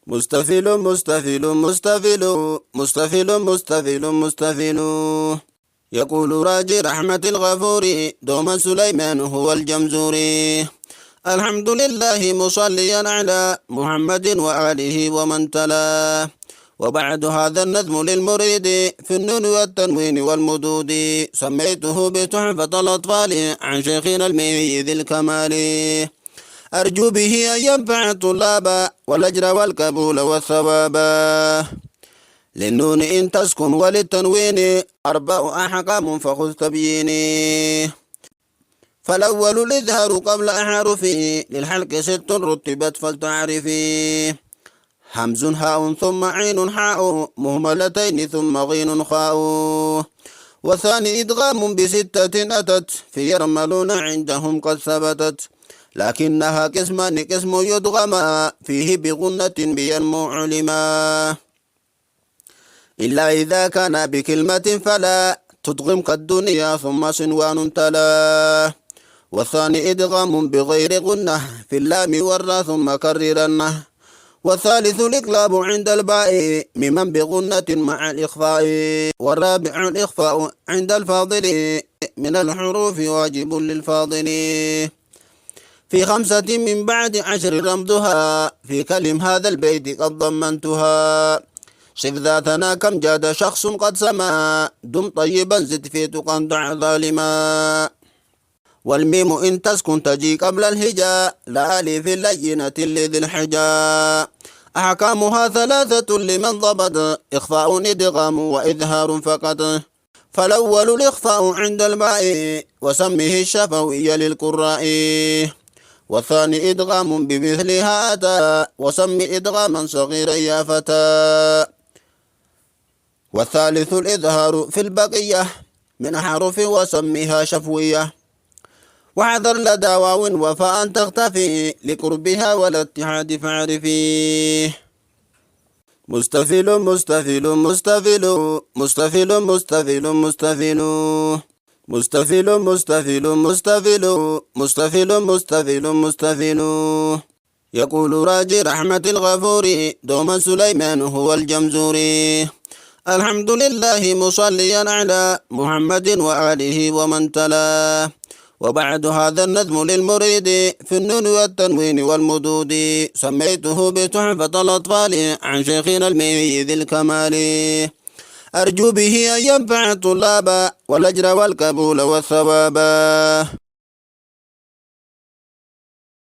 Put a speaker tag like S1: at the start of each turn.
S1: مستفيل مستفيل مستفيل مستفيل مستفيل مستفيل. يقول راجي رحمة الغفور دوما سليمان هو الجمزوري. الحمد لله مصليا على محمد وآله ومن تلا. وبعد هذا النظم للمريد في النون والتنوين والمدود سميته بتحفة الأطفال عن شيخنا المي ذي الكمال. أرجو به أن ينفع الطلاب والأجر والقبول والثواب. للنون إن تسكن وللتنوين أربع أحكام فخذ تبييني. فالأول الإظهار قبل أحرفه للحلق ست رتبت فلتعرفي. همز هاء ثم عين حاء مهملتين ثم غين خاء. والثاني إدغام بستة أتت في يرملون عندهم قد ثبتت. لكنها قسمان قسم يدغما فيه بغنة بينمو علما. إلا إذا كان بكلمة فلا تدغم كالدنيا ثم صنوان تلا. والثاني إدغام بغير غنة في اللام والراء ثم كررنه. والثالث الإقلاب عند الباء ممن بغنة مع الإخفاء. والرابع الإخفاء عند الفاضل من الحروف واجب للفاضل. في 5 من بعد 10 رمضها في كلم هذا البيت قد ضمنتها. صف ذاتنا كم جاد شخص قد سما دم طيبا زد في تقى ضع ظالما. والميم إن تسكن تجي قبل الهجاء لا ألف اللينة لذي الحجاء. أحكامها 3 لمن ضبط إخفاء إدغام وإظهار فقط. فالأول الإخفاء عند الماء وسمه الشفوي للقراء. والثاني إدغام بمثلها أتى وسم إدغاما صغيرا يا فتى. والثالث الإظهار في البقية من حرف وسمها شفوية. واحذر لدى واو وفاء تختفي لقربها والاتحاد فاعرفيه. مستفيل مستفيل مستفيل مستفيل مستفيل مستفيل مستفيل مستفيل مستفيل مستفيل مستفيل مستفيل. يقول راجي رحمة الغفور دوما سليمان هو الجمزوري. الحمد لله مصليا على محمد وآله ومن تلا. وبعد هذا النظم للمريد في النون والتنوين والمدود سميته بتحفة الأطفال عن شيخنا المي ذي الكمال. أرجو به أن ينفع الطلاب والأجر والقبول والثواب.